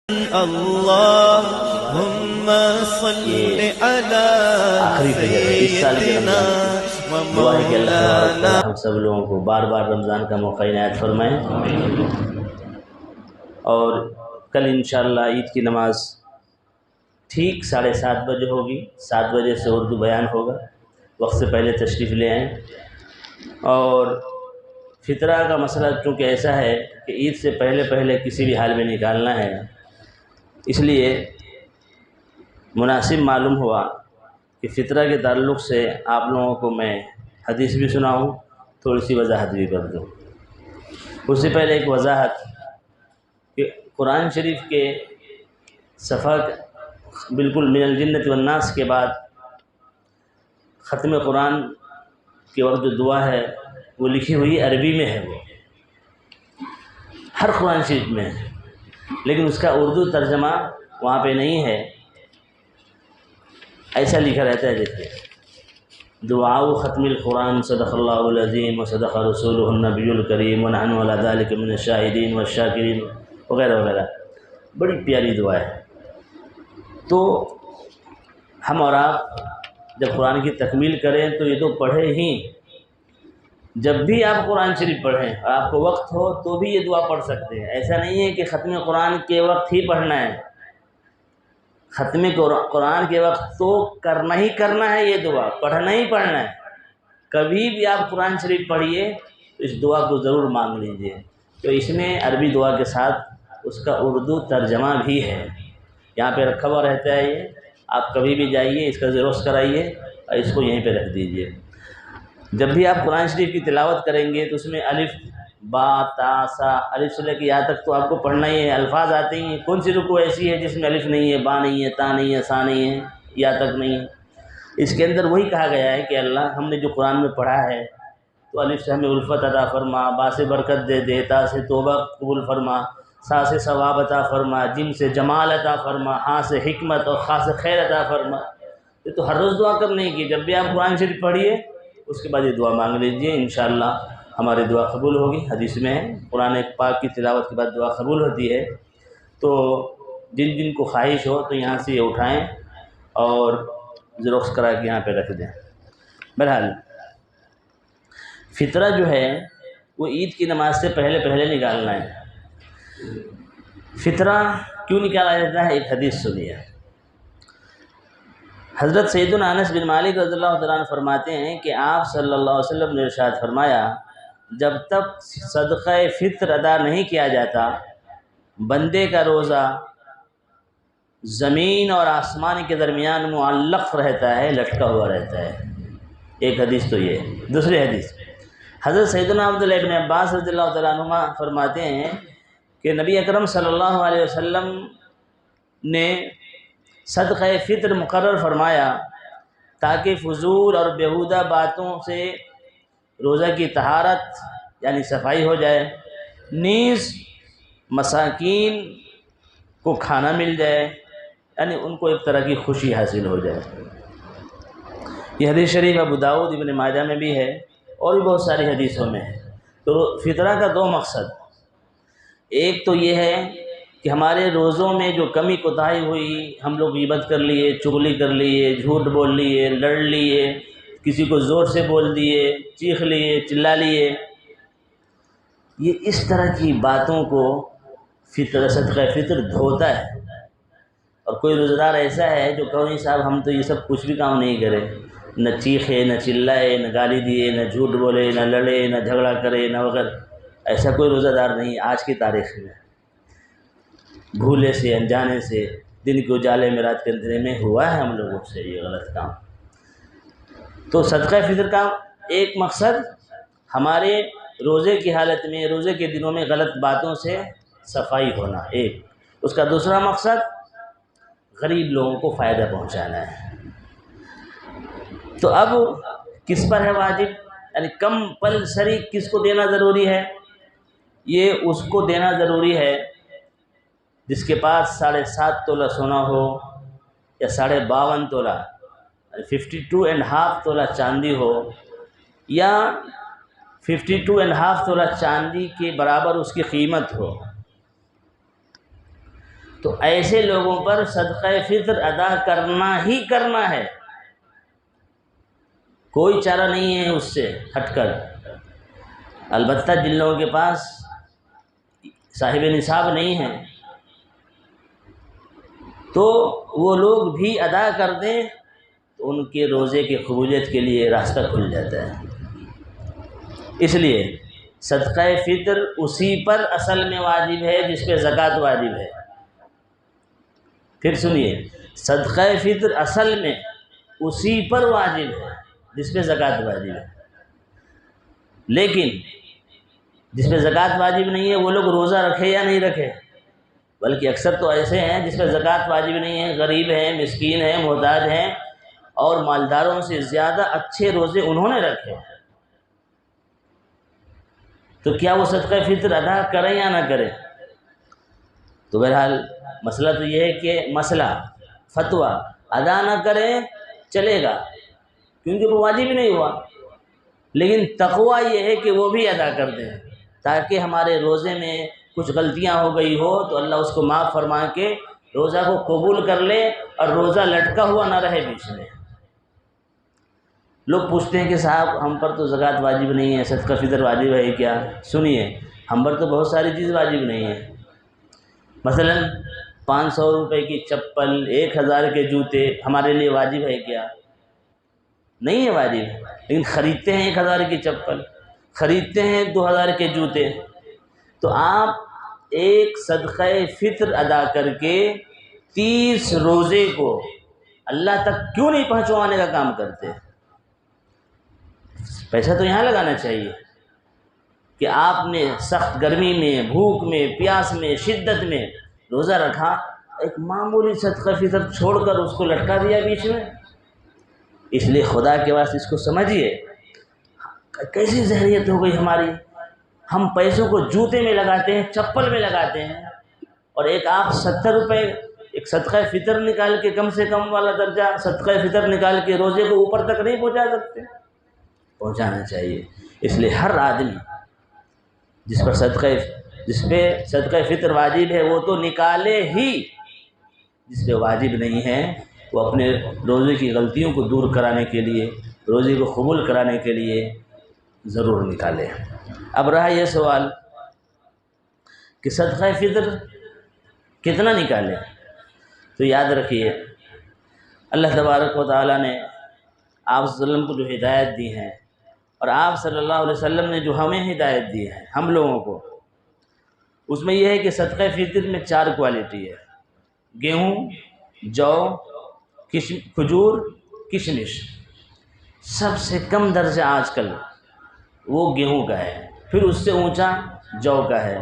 اللهم صل على سيدنا ومولانا. ہم سب لوگوں کو بار بار رمضان کا موقع عنایت فرمائیں. اور کل انشاءاللہ عید کی نماز ٹھیک 7:30 بجے ہوگی. 7 بجے سے اردو بیان ہوگا. وقت سے پہلے تشریف لے آئیں. اور فطرہ کا مسئلہ چونکہ ایسا ہے کہ عید سے پہلے کسی بھی حال میں نکالنا ہے، اس لیے مناسب معلوم ہوا کہ فطرہ کے تعلق سے آپ لوگوں کو میں حدیث بھی سناؤں، تھوڑی سی وضاحت بھی کر دوں. اس سے پہلے ایک وضاحت کہ قرآن شریف کے صفحہ بالکل من الجنت والناس کے بعد ختم قرآن کے وقت جو دعا ہے وہ لکھی ہوئی عربی میں ہے. وہ ہر قرآن شریف میں ہے، لیکن اس کا اردو ترجمہ وہاں پہ نہیں ہے. ایسا لکھا رہتا ہے دیکھیے: دعاء ختم القرآن صدق اللہ العظیم و صدق رسولہ النبی الکریم ونحن علی ذلک من الشاہدین والشاکرین وغیرہ وغیرہ. بڑی پیاری دعا ہے. تو ہم اور آپ جب قرآن کی تکمیل کریں تو یہ تو پڑھیں ہی. جب بھی آپ قرآن شریف پڑھیں اور آپ کو وقت ہو تو بھی یہ دعا پڑھ سکتے ہیں. ایسا نہیں ہے کہ ختم قرآن کے وقت ہی پڑھنا ہے. ختم قرآن کے وقت تو کرنا ہی کرنا ہے، یہ دعا پڑھنا ہی پڑھنا ہے. کبھی بھی آپ قرآن شریف پڑھیے تو اس دعا کو ضرور مانگ لیجئے. تو اس میں عربی دعا کے ساتھ اس کا اردو ترجمہ بھی ہے. یہاں پہ رکھا ہوا رہتا ہے. یہ آپ کبھی بھی جائیے، اس کا زیروکس کرائیے اور اس کو یہیں پہ رکھ دیجئے. جب بھی آپ قرآن شریف کی تلاوت کریں گے تو اس میں الف با تا سا، الف سے لے کے یا تک تو آپ کو پڑھنا ہی ہے. الفاظ آتے ہی ہیں. کون سی رکوع ایسی ہے جس میں الف نہیں ہے، با نہیں ہے، تا نہیں ہے، سا نہیں ہے، یا تک نہیں ہے؟ اس کے اندر وہی کہا گیا ہے کہ اللہ ہم نے جو قرآن میں پڑھا ہے تو الف سے ہمیں الفت عطا فرما، با سے برکت دے دے، تا سے توبہ قبول فرما، سا سے ثواب عطا فرما، جیم سے جمال عطا فرما، ہاں سے حکمت اور خاص سے خیر عطا فرما. یہ تو ہر روز دعا کرنے کی. جب بھی آپ قرآن شریف پڑھیے اس کے بعد یہ دعا مانگ لیجئے. انشاءاللہ ہماری دعا قبول ہوگی. حدیث میں ہے قرآن پاک کی تلاوت کے بعد دعا قبول ہوتی ہے. تو جن جن کو خواہش ہو تو یہاں سے یہ اٹھائیں اور زیروکس کرا کے یہاں پہ رکھ دیں. بہرحال فطرہ جو ہے وہ عید کی نماز سے پہلے نکالنا ہے. فطرہ کیوں نکالا جاتا ہے؟ ایک حدیث سنیے. حضرت سیدنا انس بن مالک رضی اللہ تعالیٰ عنہ فرماتے ہیں کہ آپ صلی اللہ علیہ وسلم نے ارشاد فرمایا: جب تک صدقہ فطر ادا نہیں کیا جاتا بندے کا روزہ زمین اور آسمان کے درمیان معلق رہتا ہے، لٹکا ہوا رہتا ہے. ایک حدیث تو یہ. دوسری حدیث حضرت سیدنا عبداللہ ابن عباس رضی اللہ تعالیٰ عنہما فرماتے ہیں کہ نبی اکرم صلی اللہ علیہ وسلم نے صدقہ فطر مقرر فرمایا تاکہ فضول اور بیہودہ باتوں سے روزہ کی طہارت یعنی صفائی ہو جائے، نیز مساکین کو کھانا مل جائے، یعنی ان کو ایک طرح کی خوشی حاصل ہو جائے. یہ حدیث شریف ابو داؤد ابن ماجہ میں بھی ہے اور بھی بہت ساری حدیثوں میں ہے. تو فطرہ کا دو مقصد: ایک تو یہ ہے کہ ہمارے روزوں میں جو کمی کوتاہی ہوئی، ہم لوگ غیبت کر لیے، چغلی کر لیے، جھوٹ بول لیے، لڑ لیے، کسی کو زور سے بول دیے، چیخ لیے، چلا لیے، یہ اس طرح کی باتوں کو صدقہ فطر دھوتا ہے. اور کوئی روزدار ایسا ہے جو کہو نہیں صاحب ہم تو یہ سب کچھ بھی کام نہیں کرے، نہ چیخے، نہ چلائے، نہ گالی دیے، نہ جھوٹ بولے، نہ لڑے، نہ جھگڑا کرے، نہ وغیرہ، ایسا کوئی روزہ دار نہیں آج کی تاریخ میں. بھولے سے، انجانے سے، دن کے اجالے میں، رات کے اندھیرے میں ہوا ہے ہم لوگوں سے یہ غلط کام. تو صدقہ فطر کا ایک مقصد ہمارے روزے کی حالت میں، روزے کے دنوں میں غلط باتوں سے صفائی ہونا ایک. اس کا دوسرا مقصد غریب لوگوں کو فائدہ پہنچانا ہے. تو اب کس پر ہے واجب، یعنی کمپلسری کس کو دینا ضروری ہے؟ یہ اس کو دینا ضروری ہے جس کے پاس 7.5 تولہ سونا ہو یا 52.5 تولہ 52.5 تولہ چاندی ہو یا 52.5 تولہ چاندی کے برابر اس کی قیمت ہو. تو ایسے لوگوں پر صدقہ فطر ادا کرنا ہی کرنا ہے، کوئی چارہ نہیں ہے اس سے ہٹ کر۔ البتہ جن لوگوں کے پاس صاحب نصاب نہیں ہے تو وہ لوگ بھی ادا کر دیں تو ان کے روزے کی قبولیت کے لیے راستہ کھل جاتا ہے۔ اس لیے صدقہ فطر اسی پر اصل میں واجب ہے جس پہ زکوٰۃ واجب ہے۔ پھر سنیے، صدقہ فطر اصل میں اسی پر واجب ہے جس پہ زکوٰۃ واجب ہے، لیکن جس پہ زکوٰۃ واجب نہیں ہے وہ لوگ روزہ رکھے یا نہیں رکھے، بلکہ اکثر تو ایسے ہیں جس پہ زکوٰۃ واجب نہیں ہے، غریب ہیں، مسکین ہیں، محتاج ہیں، اور مالداروں سے زیادہ اچھے روزے انہوں نے رکھے، تو کیا وہ صدقہ فطر ادا کریں یا نہ کریں؟ تو بہرحال مسئلہ تو یہ ہے کہ مسئلہ فتویٰ ادا نہ کریں چلے گا کیونکہ وہ واجب ہی نہیں ہوا، لیکن تقویٰ یہ ہے کہ وہ بھی ادا کر دیں تاکہ ہمارے روزے میں کچھ غلطیاں ہو گئی ہو تو اللہ اس کو معاف فرما کے روزہ کو قبول کر لے اور روزہ لٹکا ہوا نہ رہے بیچ میں۔ لوگ پوچھتے ہیں کہ صاحب ہم پر تو زکوٰۃ واجب نہیں ہے، صدقہ فطر واجب ہے کیا؟ سنیے، ہم پر تو بہت ساری چیز واجب نہیں ہے، مثلا 500 روپے کی چپل، 1000 کے جوتے ہمارے لیے واجب ہے کیا؟ نہیں ہے واجب، لیکن خریدتے ہیں 1000 کی چپل، خریدتے ہیں 2000 کے جوتے، تو آپ ایک صدقہ فطر ادا کر کے 30 روزے کو اللہ تک کیوں نہیں پہنچوانے کا کام کرتے؟ پیسہ تو یہاں لگانا چاہیے کہ آپ نے سخت گرمی میں، بھوک میں، پیاس میں، شدت میں روزہ رکھا، ایک معمولی صدقہ فطر چھوڑ کر اس کو لٹکا دیا بیچ میں۔ اس لیے خدا کے واسطے اس کو سمجھیے، کیسی ذہنیت ہو گئی ہماری، ہم پیسوں کو جوتے میں لگاتے ہیں، چپل میں لگاتے ہیں، اور ایک آپ 70 روپے ایک صدقہ فطر نکال کے، کم سے کم والا درجہ صدقہ فطر نکال کے روزے کو اوپر تک نہیں پہنچا سکتے؟ پہنچانا چاہیے۔ اس لیے ہر آدمی جس پہ صدقہ فطر واجب ہے وہ تو نکالے ہی، جس پہ واجب نہیں ہے وہ اپنے روزے کی غلطیوں کو دور کرانے کے لیے، روزے کو قبول کرانے کے لیے ضرور نکالے۔ اب رہا یہ سوال کہ صدقہ فطر کتنا نکالے، تو یاد رکھیے اللہ تبارک و تعالیٰ نے آپ صلی اللہ علیہ وسلم کو جو ہدایت دی ہے، اور آپ صلی اللہ علیہ وسلم نے جو ہمیں ہدایت دی ہے ہم لوگوں کو، اس میں یہ ہے کہ صدقہ فطر میں 4 کوالٹی ہے: گیہوں، جو، کھجور، کشمش۔ سب سے کم درجہ آج کل وہ گیہوں کا ہے، پھر اس سے اونچا جو کا ہے،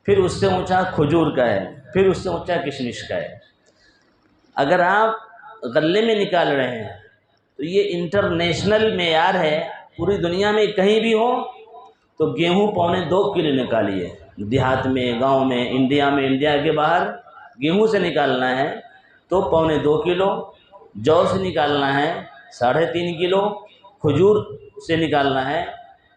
پھر اس سے اونچا کھجور کا ہے، پھر اس سے اونچا کشمش کا ہے۔ اگر آپ غلے میں نکال رہے ہیں تو یہ انٹرنیشنل معیار ہے، پوری دنیا میں کہیں بھی ہو تو گیہوں 2.25 کلو نکالیے، دیہات میں، گاؤں میں، انڈیا میں، انڈیا کے باہر گیہوں سے نکالنا ہے تو 2.25 کلو، جو سے نکالنا ہے 3.5 کلو، کھجور سے نکالنا ہے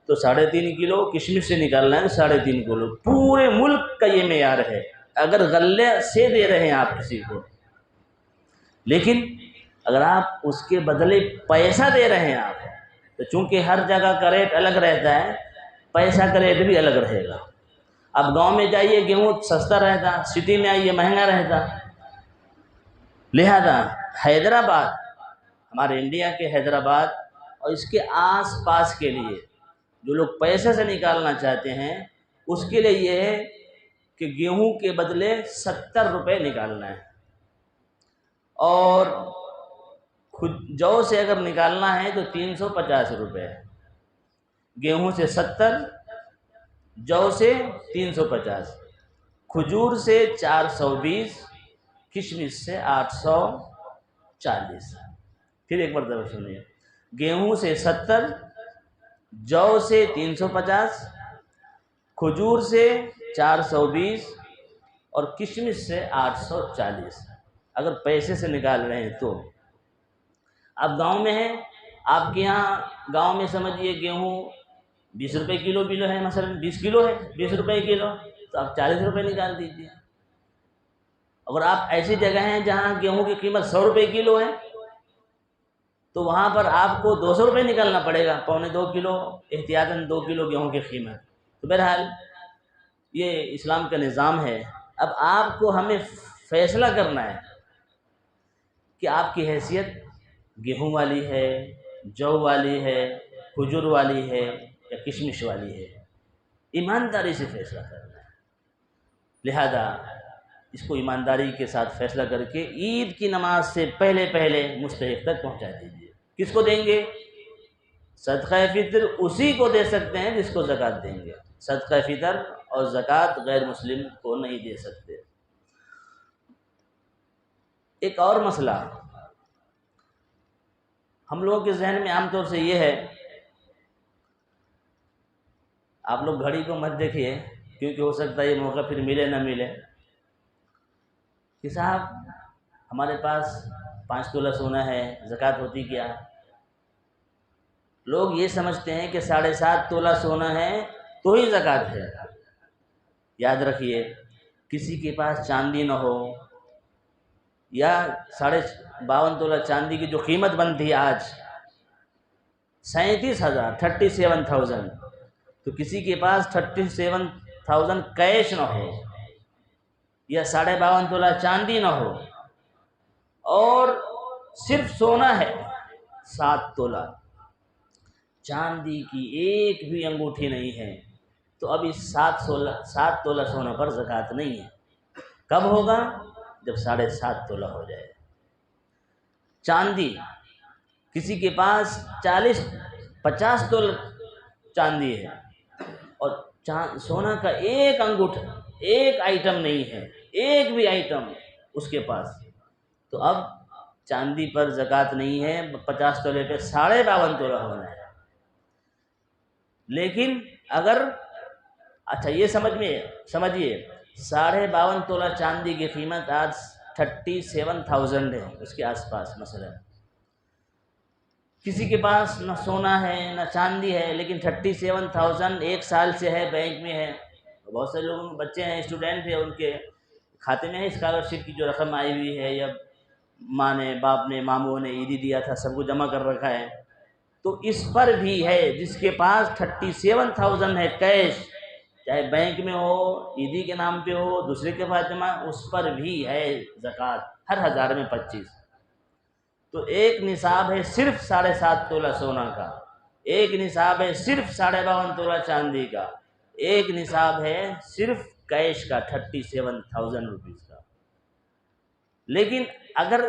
تو 3.5 کلو، کشمش سے نکالنا ہے 3.5 کلو۔ پورے ملک کا یہ معیار ہے اگر غلے سے دے رہے ہیں آپ کسی کو، لیکن اگر آپ اس کے بدلے پیسہ دے رہے ہیں آپ، تو چونکہ ہر جگہ کا ریٹ الگ رہتا ہے، پیسہ کا ریٹ بھی الگ رہے گا۔ اب گاؤں میں جائیے گیہوں سستا رہتا، سٹی میں آئیے مہنگا رہتا۔ لہذا حیدرآباد، ہمارے انڈیا کے حیدرآباد اور اس کے آس پاس کے لیے جو لوگ پیسے سے نکالنا چاہتے ہیں، اس کے لیے یہ ہے کہ گیہوں کے بدلے 70 روپے نکالنا ہے، اور جو سے اگر نکالنا ہے تو 350 روپے، گیہوں سے 70، جو سے 350، کھجور سے 420، کشمش سے 840۔ پھر ایک مرتبہ سنیے، گیہوں سے 70، جو سے 350، کھجور سے 420 اور کشمش سے 840 اگر پیسے سے نکال رہے ہیں تو۔ اب گاؤں میں ہے، آپ کے یہاں گاؤں میں سمجھیے گیہوں 20 روپے کلو ہے، مثلا 20 کلو ہے، 20 روپے کلو، تو آپ 40 روپے نکال دیجیے۔ اگر آپ ایسی جگہ ہیں جہاں گیہوں کی قیمت 100 روپے کلو ہے تو وہاں پر آپ کو 200 روپے نکالنا پڑے گا، 1.25 کلو احتیاطاً 2 کلو گیہوں کی قیمت۔ تو بہرحال یہ اسلام کا نظام ہے۔ اب آپ کو ہمیں فیصلہ کرنا ہے کہ آپ کی حیثیت گیہوں والی ہے، جو والی ہے، کھجور والی ہے یا کشمش والی ہے، ایمانداری سے فیصلہ کرنا ہے۔ لہذا اس کو ایمانداری کے ساتھ فیصلہ کر کے عید کی نماز سے پہلے مستحق تک پہنچا دیجیے۔ کس کو دیں گے؟ صدقہ فطر اسی کو دے سکتے ہیں جس کو زکوٰۃ دیں گے۔ صدقہ فطر اور زکوٰۃ غیر مسلم کو نہیں دے سکتے۔ ایک اور مسئلہ ہم لوگوں کے ذہن میں عام طور سے یہ ہے، آپ لوگ گھڑی کو مت دیکھیے کیونکہ ہو سکتا ہے یہ موقع پھر ملے نہ ملے، کہ صاحب ہمارے پاس 5 تولہ سونا ہے، زکوٰۃ ہوتی کیا؟ لوگ یہ سمجھتے ہیں کہ 7.5 تولہ سونا ہے تو ہی زکوٰۃ ہے۔ یاد رکھیے، کسی کے پاس چاندی نہ ہو یا 52.5 تولہ چاندی کی جو قیمت بنتی ہے آج 37,000 تو کسی کے پاس 37,000 کیش نہ ہو یا 52.5 تولہ چاندی نہ ہو اور صرف سونا ہے 7 تولہ، چاندی کی ایک بھی انگوٹھی نہیں ہے، تو اب اس 7 تولہ سونا پر زکوٰۃ نہیں ہے۔ کب ہوگا؟ جب 7.5 تولہ ہو جائے۔ چاندی، کسی کے پاس 50 تولہ چاندی ہے اور سونا کا ایک انگوٹھا، ایک آئٹم نہیں ہے، ایک بھی آئٹم اس کے پاس، تو اب چاندی پر زکوٰۃ نہیں ہے، 50 تولے پہ 52.5 تولہ ہونا ہے۔ لیکن اگر اچھا یہ سمجھیے 52.5 تولہ چاندی کی قیمت آج 37,000 ہے، اس کے آس پاس مثلا کسی کے پاس نہ سونا ہے نہ چاندی ہے، لیکن 37,000 ایک سال سے ہے، بینک میں ہے۔ بہت سے لوگوں کے بچے ہیں، اسٹوڈنٹ ہیں، ان کے کھاتے میں ہے اسکالرشپ کی جو رقم آئی ہوئی ہے، یا ماں نے، باپ نے، ماموں نے عیدی دیا تھا، سب کو جمع کر رکھا ہے، تو اس پر بھی ہے۔ جس کے پاس 37,000 ہے کیش، چاہے بینک میں ہو، عیدی کے نام پہ ہو، دوسرے کے فاطمہ، اس پر بھی ہے زکوٰۃ، ہر 1000 میں 25۔ تو ایک نصاب ہے صرف 7.5 تولہ سونا کا، ایک نصاب ہے صرف 52.5 تولہ چاندی کا، ایک نصاب ہے صرف کیش کا 37,000 روپیز کا۔ لیکن اگر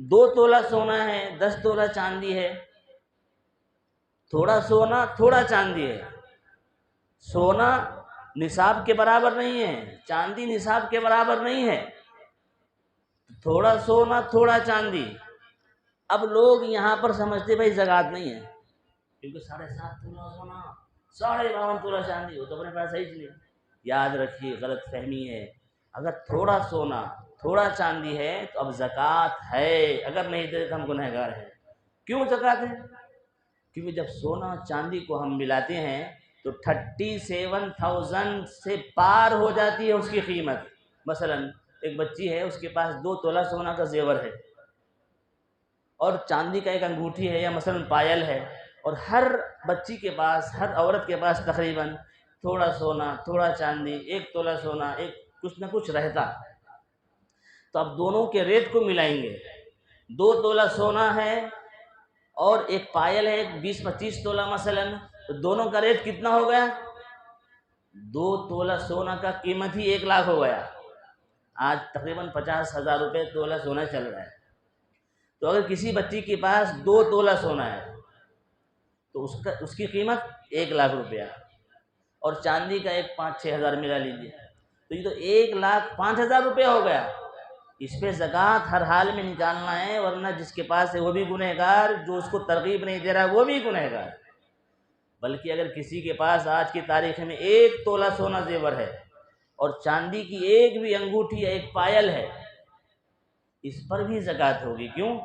2 تولہ سونا ہے، 10 تولہ چاندی ہے، تھوڑا سونا تھوڑا چاندی ہے، سونا نصاب کے برابر نہیں ہے، چاندی نصاب کے برابر نہیں ہے، تھوڑا سونا تھوڑا چاندی۔ اب لوگ یہاں پر سمجھتے بھائی زکوٰۃ نہیں ہے کیونکہ 7.5 تولہ سونا 52.5 تولہ چاندی ہو تو اپنے پاس ہے ہی نہیں۔ یاد رکھیے، غلط فہمی ہے، اگر تھوڑا سونا تھوڑا چاندی ہے تو اب زکوٰۃ ہے، اگر نہیں دے تو ہم گنہگار ہیں۔ کیوں زکوٰۃ ہے؟ کیونکہ جب سونا چاندی کو ہم ملاتے ہیں تو 37,000 سے پار ہو جاتی ہے اس کی قیمت۔ مثلا ایک بچی ہے، اس کے پاس 2 تولہ سونا کا زیور ہے اور چاندی کا ایک انگوٹھی ہے یا مثلا پائل ہے، اور ہر بچی کے پاس، ہر عورت کے پاس تقریباً تھوڑا سونا تھوڑا چاندی، 1 تولہ سونا، ایک کچھ نہ کچھ رہتا، تو اب دونوں کے ریٹ کو ملائیں گے۔ 2 تولہ سونا ہے اور ایک پائل ہے 20-25 تولہ مثلا، تو دونوں کا ریٹ کتنا ہو گیا؟ 2 تولہ سونا کا قیمت ہی 1 لاکھ ہو گیا۔ آج تقریباً 50,000 روپے تولہ سونا چل رہا ہے۔ تو اگر کسی بچی کے پاس 2 تولہ سونا ہے تو اس کی قیمت 1 لاکھ روپیہ، اور چاندی کا ایک 5-6 ہزار ملا لیجیے، تو یہ تو 1,05,000 روپیہ ہو گیا۔ اس پہ زکوٰۃ ہر حال میں نکالنا ہے، ورنہ جس کے پاس ہے وہ بھی گنہگار، جو اس کو ترغیب نہیں دے رہا وہ بھی گنہگار۔ بلکہ اگر کسی کے پاس آج کی تاریخ میں 1 تولہ سونا زیور ہے اور چاندی کی ایک بھی انگوٹھی یا ایک پائل ہے، اس پر بھی زکوٰۃ ہوگی۔ کیوں؟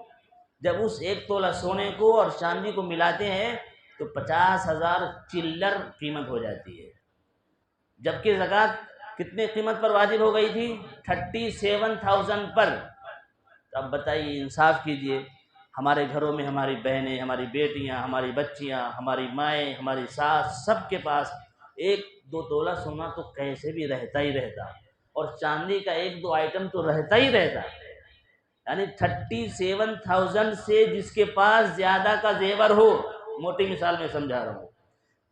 جب اس 1 تولہ سونے کو اور چاندی کو ملاتے ہیں تو 50,000 چلر قیمت ہو جاتی ہے، جبکہ زکوٰۃ کتنے قیمت پر واجب ہو گئی تھی؟ 37,000 پر۔ تو اب بتائیے، انصاف کیجئے، ہمارے گھروں میں ہماری بہنیں، ہماری بیٹیاں، ہماری بچیاں، ہماری مائیں، ہماری ساس، سب کے پاس 1-2 تولہ سونا تو کیسے بھی رہتا ہی رہتا، اور چاندی کا 1-2 آئٹم تو رہتا ہی رہتا۔ یعنی 37,000 سے جس کے پاس زیادہ کا زیور ہو، موٹی مثال میں سمجھا رہا ہوں،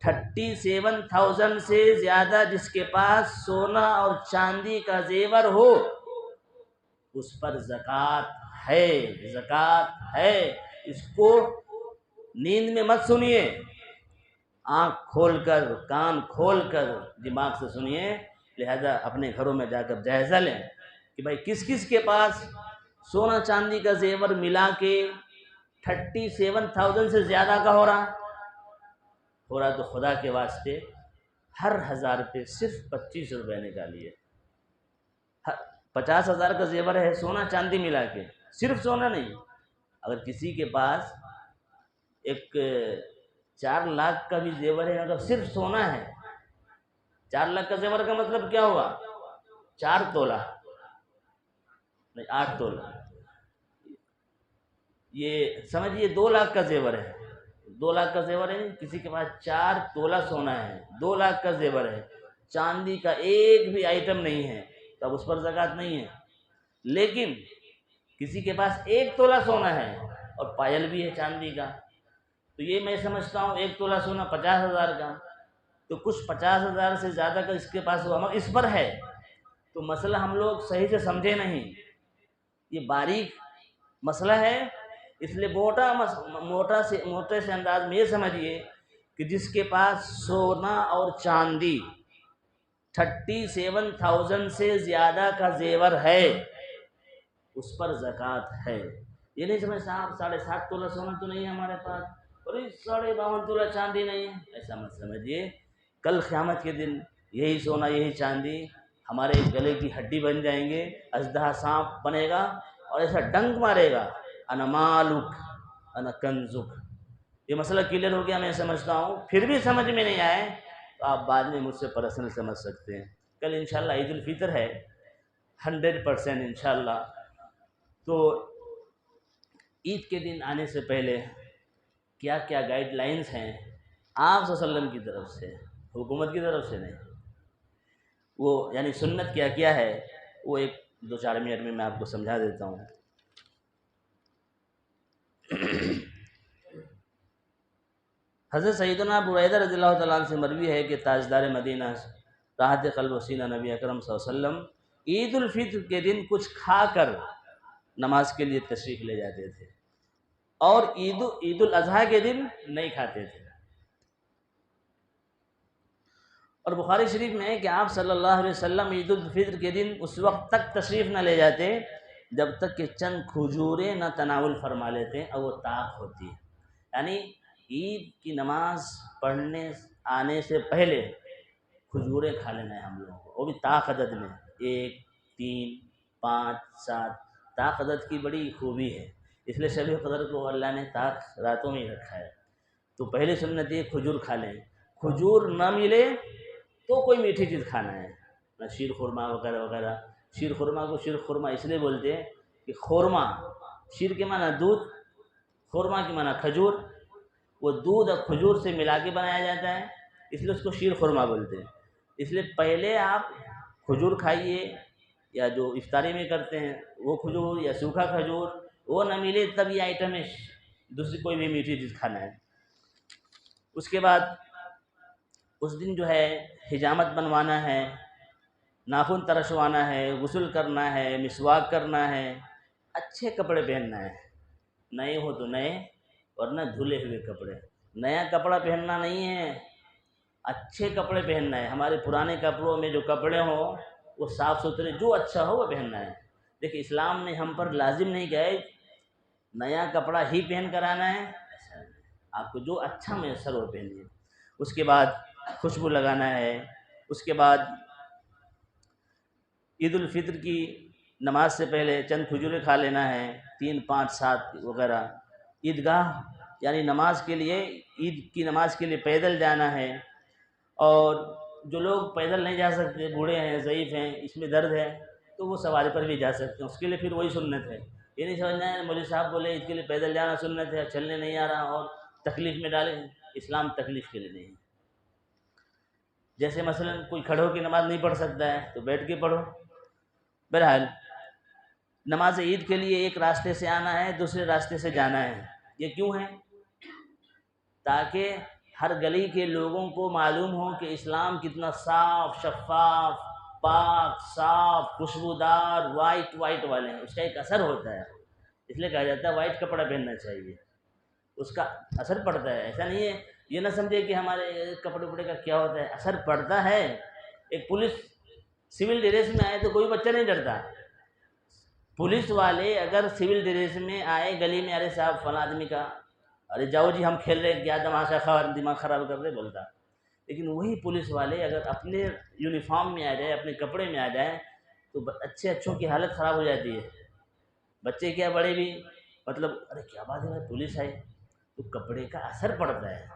37,000 سے زیادہ جس کے پاس سونا اور چاندی کا زیور ہو، اس پر زکوٰۃ ہے، زکوٰۃ ہے۔ اس کو نیند میں مت سنیے، آنکھ کھول کر، کان کھول کر، دماغ سے سنیے۔ لہذا اپنے گھروں میں جا کر جائزہ لیں کہ بھائی کس کس کے پاس سونا چاندی کا زیور ملا کے 37,000 سے زیادہ کا ہو رہا تو خدا کے واسطے ہر 1000 پہ صرف 25 روپے نکالیے۔ 50,000 کا زیور ہے سونا چاندی ملا کے، صرف سونا نہیں۔ اگر کسی کے پاس ایک 4 لاکھ کا بھی زیور ہے، اگر صرف سونا ہے، 4 لاکھ کا زیور کا مطلب کیا ہوا؟ 4 تولہ نہیں، 8 تولہ، یہ سمجھیے 2 لاکھ کا زیور ہے۔ 2 لاکھ کا زیور ہے، کسی کے پاس 4 تولہ سونا ہے، 2 لاکھ کا زیور ہے، چاندی کا ایک بھی آئٹم نہیں ہے، تب اس پر زکوٰۃ نہیں ہے۔ لیکن کسی کے پاس 1 تولہ سونا ہے اور پائل بھی ہے چاندی کا، تو یہ میں سمجھتا ہوں 1 تولہ سونا 50,000 کا، تو کچھ 50,000 سے زیادہ کا اس کے پاس ہوا، مگر اس پر ہے۔ تو مسئلہ ہم لوگ صحیح سے سمجھے نہیں، یہ باریک مسئلہ ہے، اس لیے موٹے سے انداز میں یہ سمجھیے کہ جس کے پاس سونا اور چاندی 37,000 سے زیادہ کا زیور ہے، اس پر زکوٰۃ ہے۔ یہ نہیں سمجھ صاحب 7.5 تولہ سونا تو نہیں ہے ہمارے پاس، اور 52.5 تولہ چاندی نہیں ہے، ایسا مت سمجھیے۔ کل قیامت کے دن یہی سونا یہی چاندی ہمارے گلے کی ہڈی بن جائیں گے، اژدہا سانپ بنے گا اور ایسا ڈنک مارے گا، انا مالک انا کنزک۔ یہ مسئلہ کلیئر ہو گیا میں سمجھتا ہوں۔ پھر بھی سمجھ میں نہیں آئے تو آپ بعد میں مجھ سے پرسنل سمجھ سکتے ہیں۔ کل انشاءاللہ عید الفطر ہے 100% انشاءاللہ، تو عید کے دن آنے سے پہلے کیا کیا گائیڈ لائنز ہیں آپ صلی اللہ علیہ وسلم کی طرف سے، حکومت کی طرف سے نہیں، وہ یعنی سنت کیا کیا ہے، وہ 1-2-4 منٹ میں آپ کو سمجھا دیتا ہوں۔ حضرت سیدنا ابو ہریرہ رضی اللہ تعالیٰ عنہ سے مروی ہے کہ تاجدار مدینہ راحت قلب و سینہ نبی اکرم صلی اللہ علیہ وسلم عید الفطر کے دن کچھ کھا کر نماز کے لیے تشریف لے جاتے تھے، اور عید الاضحیٰ کے دن نہیں کھاتے تھے۔ اور بخاری شریف میں ہے کہ آپ صلی اللہ علیہ وسلم عید الفطر کے دن اس وقت تک تشریف نہ لے جاتے جب تک کہ چند کھجوریں نہ تناول فرما لیتے اور وہ طاق ہوتی ہے، یعنی عید کی نماز پڑھنے آنے سے پہلے کھجوریں کھا لینا ہے ہم لوگوں کو، وہ بھی طاق عدد میں، 1 3 5 7 طاق عدد کی بڑی خوبی ہے، اس لیے شب قدر کو اللہ نے طاق راتوں میں ہی رکھا ہے۔ تو پہلی سنت یہ کھجور کھا لیں، کھجور نہ ملے تو کوئی میٹھی چیز کھانا ہے، نہ شیر خورما وغیرہ وغیرہ۔ شیر خورما کو شیر خورما اس لیے بولتے ہیں کہ خورما، شیر کے معنی دودھ، خورما کے معنی کھجور، وہ دودھ اور کھجور سے ملا کے بنایا جاتا ہے، اس لیے اس کو شیر خورما بولتے ہیں۔ اس لیے پہلے آپ کھجور کھائیے، یا جو افطاری میں کرتے ہیں وہ کھجور یا سوکھا کھجور، وہ نہ ملے تب یہ آئٹم ہے دوسری کوئی بھی میٹھی چیز کھانا ہے۔ اس کے بعد اس دن جو ہے حجامت بنوانا ہے، ناخن ترشوانا ہے، غسل کرنا ہے، مسواک کرنا ہے، اچھے کپڑے پہننا ہے، نئے ہو تو نئے ورنہ دھلے ہوئے کپڑے۔ نیا کپڑا پہننا نہیں ہے، اچھے کپڑے پہننا ہے۔ ہمارے پرانے کپڑوں میں جو کپڑے ہوں وہ صاف ستھرے، جو اچھا ہو وہ پہننا ہے۔ دیکھیں اسلام نے ہم پر لازم نہیں کہا ہے نیا کپڑا ہی پہن کر آنا ہے، ایسا نہیں، آپ کو جو اچھا میسر وہ پہنیے۔ اس کے بعد خوشبو لگانا ہے۔ اس کے بعد عید الفطر کی نماز سے پہلے چند کھجوریں کھا لینا ہے، 3 5 7 وغیرہ۔ عیدگاہ یعنی نماز کے لیے، عید کی نماز کے لیے پیدل جانا ہے، اور جو لوگ پیدل نہیں جا سکتے، بوڑھے ہیں، ضعیف ہیں، اس میں درد ہے، تو وہ سواری پر بھی جا سکتے ہیں، اس کے لیے پھر وہی سنت ہے۔ یہ نہیں سمجھنا ہے مولوی صاحب بولے اس کے لیے پیدل جانا سنت ہے، چلنے نہیں آ رہا اور تکلیف میں ڈالے۔ اسلام تکلیف کے لیے نہیں ہے۔ جیسے مثلا کوئی کھڑے ہو کے نماز نہیں پڑھ سکتا ہے تو بیٹھ کے پڑھو۔ بہرحال نماز عید کے لیے ایک راستے سے آنا ہے، دوسرے راستے سے جانا ہے۔ یہ کیوں ہے؟ تاکہ ہر گلی کے لوگوں کو معلوم ہو کہ اسلام کتنا صاف، شفاف، پاک، صاف، خوشبودار، وائٹ والے ہیں، اس کا ایک اثر ہوتا ہے۔ اس لیے کہا جاتا ہے وائٹ کپڑا پہننا چاہیے، اس کا اثر پڑتا ہے۔ ایسا نہیں ہے، یہ نہ سمجھے کہ ہمارے کپڑے وپڑے کا کیا ہوتا ہے، اثر پڑتا ہے۔ ایک پولیس سول ڈریس میں آئے تو کوئی بچہ نہیں ڈرتا۔ پولیس والے اگر سول ڈریس میں آئے گلی میں، ارے صاحب فلاں آدمی کا، ارے جاؤ جی ہم کھیل رہے، کیا دماغ خراب کر رہے بولتا۔ لیکن وہی پولیس والے اگر اپنے یونیفارم میں آ جائے، اپنے کپڑے میں آ جائیں، تو اچھوں کی حالت خراب ہو جاتی ہے۔ بچے کیا بڑے بھی، مطلب ارے کیا بات ہے پولیس آئی، تو کپڑے کا اثر پڑتا ہے۔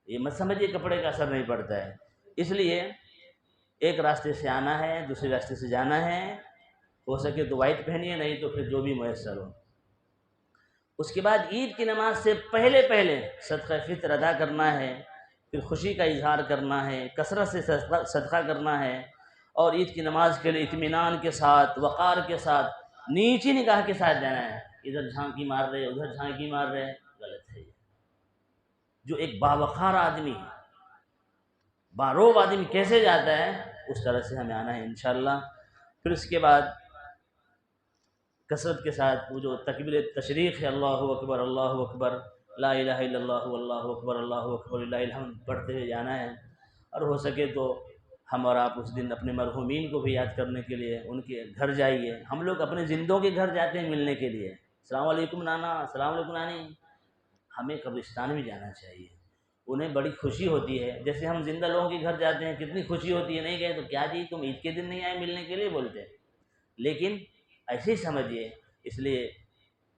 یہ مت سمجھیے کپڑے کا اثر نہیں پڑتا ہے۔ اس لیے ایک راستے سے آنا ہے، دوسرے راستے سے جانا ہے۔ ہو سکے تو وائٹ پہنیے، نہیں تو پھر جو بھی میسر ہو۔ اس کے بعد عید کی نماز سے پہلے صدقہ فطر ادا کرنا ہے، پھر خوشی کا اظہار کرنا ہے، کثرت سے صدقہ کرنا ہے، اور عید کی نماز کے لیے اطمینان کے ساتھ، وقار کے ساتھ، نیچی نگاہ کے ساتھ جانا ہے۔ ادھر جھانکی مار رہے، ادھر جھانکی مار رہے، غلط ہے۔ جو ایک باوقار آدمی، باروب آدمی کیسے جاتا ہے، اس طرح سے ہمیں آنا ہے انشاءاللہ۔ پھر اس کے بعد کثرت کے ساتھ وہ جو تکبیر تشریق ہے، اللہ اکبر اللہ اکبر، لا الہ الا اللہ واللہ اکبر اللہ اکبر للہ الحمد، پڑھتے ہوئے جانا ہے۔ اور ہو سکے تو ہم اور آپ اس دن اپنے مرحومین کو بھی یاد کرنے کے لیے ان کے گھر جائیے۔ ہم لوگ اپنے زندوں کے گھر جاتے ہیں ملنے کے لیے، السلام علیکم نانا، السلام علیکم نانی۔ ہمیں قبرستان بھی جانا چاہیے، انہیں بڑی خوشی ہوتی ہے۔ جیسے ہم زندہ لوگوں کے گھر جاتے ہیں، کتنی خوشی ہوتی ہے، نہیں گئے تو کیا جی تم عید کے دن نہیں آئے ملنے کے لیے بولتے ہیں، لیکن ایسے ہی سمجھیے۔ اس لیے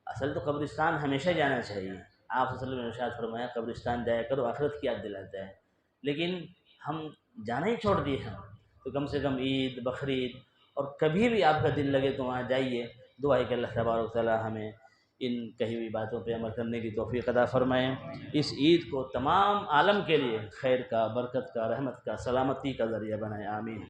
اصل تو قبرستان ہمیشہ جانا چاہیے۔ آپ صلی اللہ علیہ وسلم نے ارشاد فرمایا قبرستان جایا کرو، آخرت کی یاد دلاتا ہے۔ لیکن ہم جانا ہی چھوڑ دیے ہیں، تو کم سے کم عید، بقرعید، اور کبھی بھی آپ کا دل لگے تو وہاں جائیے۔ دعا ہے کہ اللہ تبارک و تعالی ہمیں ان کہی ہوئی باتوں پہ عمل کرنے کی توفیق عطا فرمائیں۔ اس عید کو تمام عالم کے لیے خیر کا، برکت کا، رحمت کا، سلامتی کا ذریعہ بنائیں، آمین۔